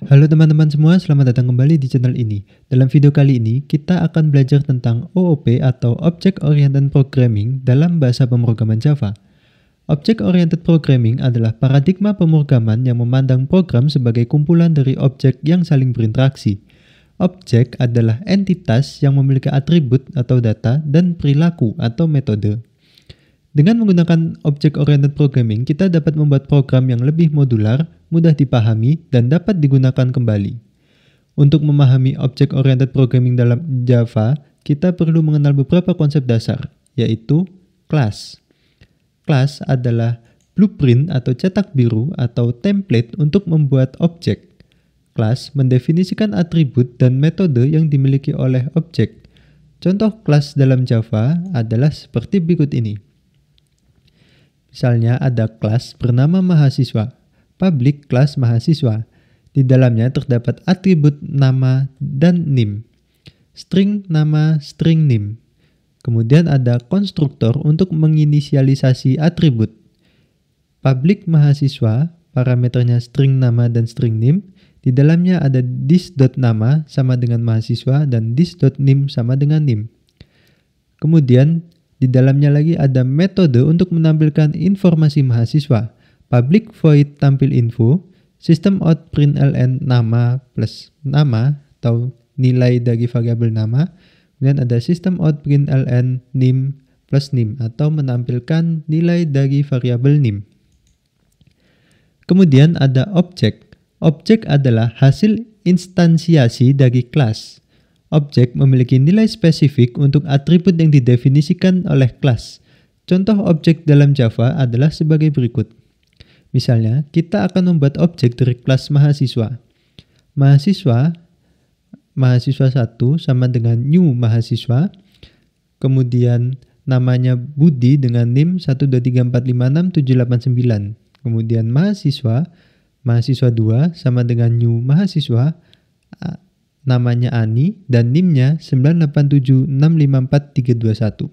Halo teman-teman semua, selamat datang kembali di channel ini. Dalam video kali ini, kita akan belajar tentang OOP atau Object Oriented Programming dalam bahasa pemrograman Java. Object Oriented Programming adalah paradigma pemrograman yang memandang program sebagai kumpulan dari objek yang saling berinteraksi. Objek adalah entitas yang memiliki atribut atau data dan perilaku atau metode. Dengan menggunakan Object Oriented Programming, kita dapat membuat program yang lebih modular, mudah dipahami, dan dapat digunakan kembali. Untuk memahami Object Oriented Programming dalam Java, kita perlu mengenal beberapa konsep dasar, yaitu class. Class adalah blueprint atau cetak biru atau template untuk membuat objek. Class mendefinisikan atribut dan metode yang dimiliki oleh objek. Contoh kelas dalam Java adalah seperti berikut ini. Misalnya ada kelas bernama mahasiswa, public kelas mahasiswa. Di dalamnya terdapat atribut nama dan nim, string nama, string nim. Kemudian ada konstruktor untuk menginisialisasi atribut. Public mahasiswa, parameternya string nama dan string nim. Di dalamnya ada this.nama sama dengan mahasiswa dan this.nim sama dengan nim. Kemudian di dalamnya lagi ada metode untuk menampilkan informasi mahasiswa. Public void tampil info, system out println nama plus nama atau nilai dari variabel nama. Kemudian ada system out println nim plus nim atau menampilkan nilai dari variabel nim. Kemudian ada objek. Objek adalah hasil instansiasi dari kelas. Objek memiliki nilai spesifik untuk atribut yang didefinisikan oleh kelas. Contoh objek dalam Java adalah sebagai berikut. Misalnya, kita akan membuat objek dari kelas mahasiswa. Mahasiswa 1 sama dengan new mahasiswa. Kemudian namanya Budi dengan nim 123456789. Kemudian mahasiswa 2 sama dengan new mahasiswa. Namanya Ani dan NIM-nya 987654321.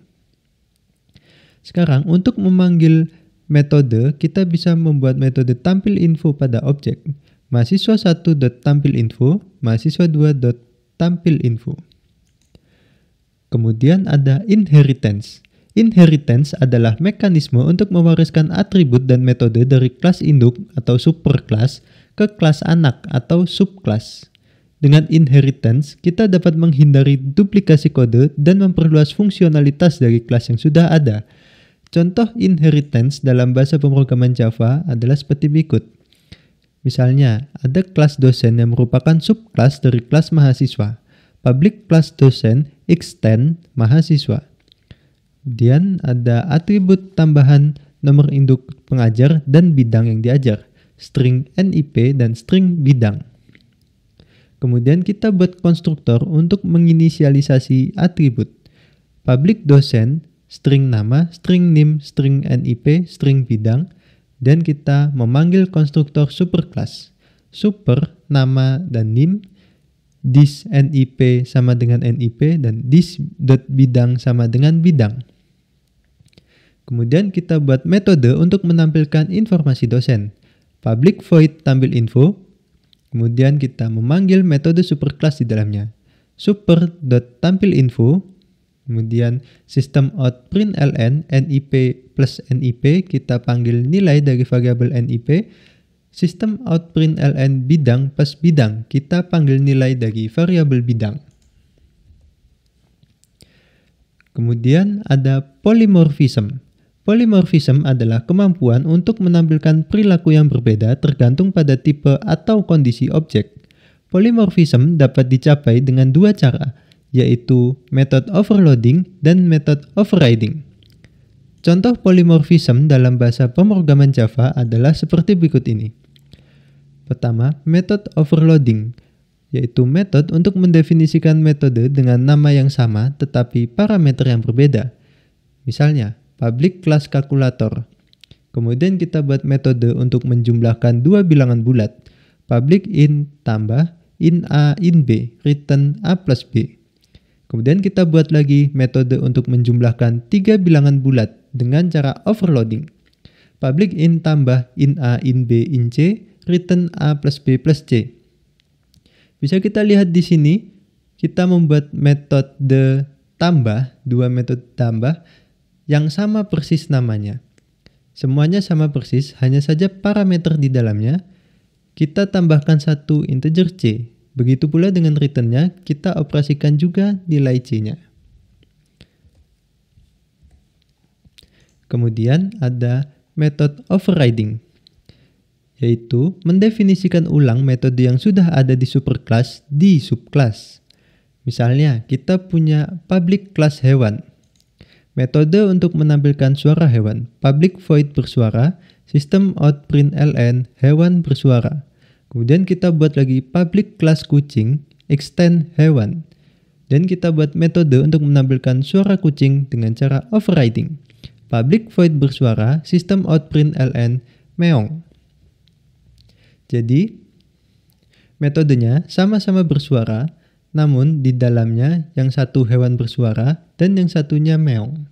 Sekarang untuk memanggil metode, kita bisa membuat metode tampil info pada objek. Mahasiswa 1.tampilinfo, mahasiswa 2.tampilinfo. Kemudian ada inheritance. Inheritance adalah mekanisme untuk mewariskan atribut dan metode dari kelas induk atau superkelas ke kelas anak atau subkelas. Dengan inheritance, kita dapat menghindari duplikasi kode dan memperluas fungsionalitas dari kelas yang sudah ada. Contoh inheritance dalam bahasa pemrograman Java adalah seperti berikut. Misalnya, ada kelas dosen yang merupakan subkelas dari kelas mahasiswa. Public kelas dosen extend mahasiswa. Kemudian ada atribut tambahan nomor induk pengajar dan bidang yang diajar, string NIP dan string bidang. Kemudian kita buat konstruktor untuk menginisialisasi atribut. Public dosen, string nama, string nim, string NIP, string bidang. Dan kita memanggil konstruktor superclass. Super, nama, dan nim. This NIP sama dengan NIP dan this.bidang sama dengan bidang. Kemudian kita buat metode untuk menampilkan informasi dosen. Public void tampil info. Kemudian kita memanggil metode superclass di dalamnya. Super.tampilinfo. Kemudian system out println nip plus nip, kita panggil nilai dari variabel nip. System out println bidang plus bidang, kita panggil nilai dari variabel bidang. Kemudian ada polymorphism. Polymorphism adalah kemampuan untuk menampilkan perilaku yang berbeda tergantung pada tipe atau kondisi objek. Polymorphism dapat dicapai dengan dua cara, yaitu method overloading dan method overriding. Contoh polymorphism dalam bahasa pemrograman Java adalah seperti berikut ini. Pertama, method overloading, yaitu metode untuk mendefinisikan metode dengan nama yang sama tetapi parameter yang berbeda. Misalnya, public kelas kalkulator. Kemudian kita buat metode untuk menjumlahkan dua bilangan bulat. Public int tambah int A int B, return A plus B. Kemudian kita buat lagi metode untuk menjumlahkan tiga bilangan bulat dengan cara overloading. Public int tambah int A int B int C, return A plus B plus C. Bisa kita lihat di sini, kita membuat metode tambah, 2 metode tambah yang sama persis namanya. Semuanya sama persis, hanya saja parameter di dalamnya kita tambahkan satu integer c. Begitu pula dengan returnnya, kita operasikan juga nilai c-nya. Kemudian ada metode overriding, yaitu mendefinisikan ulang metode yang sudah ada di superclass di subclass. Misalnya, kita punya public class hewan. Metode untuk menampilkan suara hewan, public void bersuara, system out println hewan bersuara. Kemudian kita buat lagi public class kucing, extend hewan. Dan kita buat metode untuk menampilkan suara kucing dengan cara overriding. Public void bersuara, system out println meong. Jadi, metodenya sama-sama bersuara, namun di dalamnya yang satu hewan bersuara dan yang satunya meong.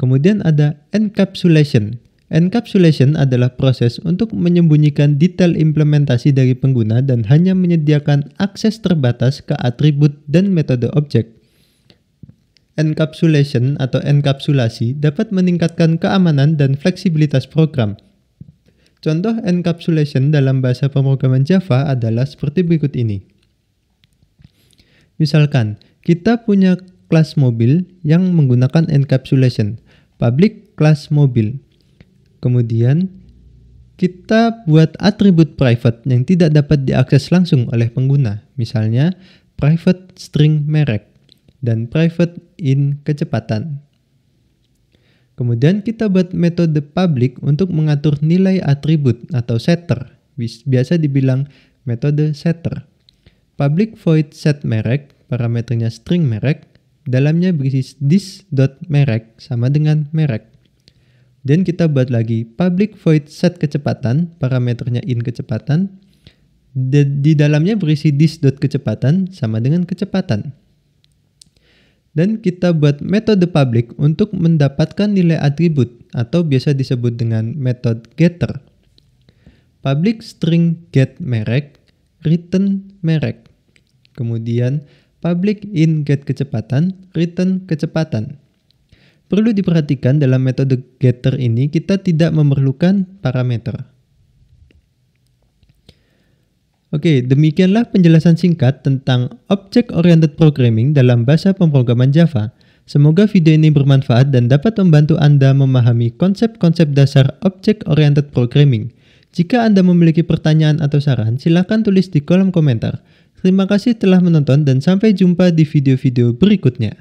Kemudian ada encapsulation. Encapsulation adalah proses untuk menyembunyikan detail implementasi dari pengguna dan hanya menyediakan akses terbatas ke atribut dan metode objek. Encapsulation atau enkapsulasi dapat meningkatkan keamanan dan fleksibilitas program. Contoh encapsulation dalam bahasa pemrograman Java adalah seperti berikut ini. Misalkan, kita punya kelas mobil yang menggunakan encapsulation, public class mobil. Kemudian, kita buat atribut private yang tidak dapat diakses langsung oleh pengguna. Misalnya, private string merek dan private in kecepatan. Kemudian kita buat metode public untuk mengatur nilai atribut atau setter. Biasa dibilang metode setter. Public void set merek, parameternya string merek, dalamnya berisi this.merek sama dengan merek. Dan kita buat lagi public void set kecepatan, parameternya in kecepatan. Di dalamnya berisi this.kecepatan sama dengan kecepatan. Dan kita buat metode public untuk mendapatkan nilai atribut atau biasa disebut dengan metode getter. Public string get merek, return merek. Kemudian public in get kecepatan, return kecepatan. Perlu diperhatikan dalam metode getter ini kita tidak memerlukan parameter. Oke, demikianlah penjelasan singkat tentang Object-Oriented Programming dalam bahasa pemrograman Java. Semoga video ini bermanfaat dan dapat membantu Anda memahami konsep-konsep dasar Object-Oriented Programming. Jika Anda memiliki pertanyaan atau saran, silakan tulis di kolom komentar. Terima kasih telah menonton dan sampai jumpa di video-video berikutnya.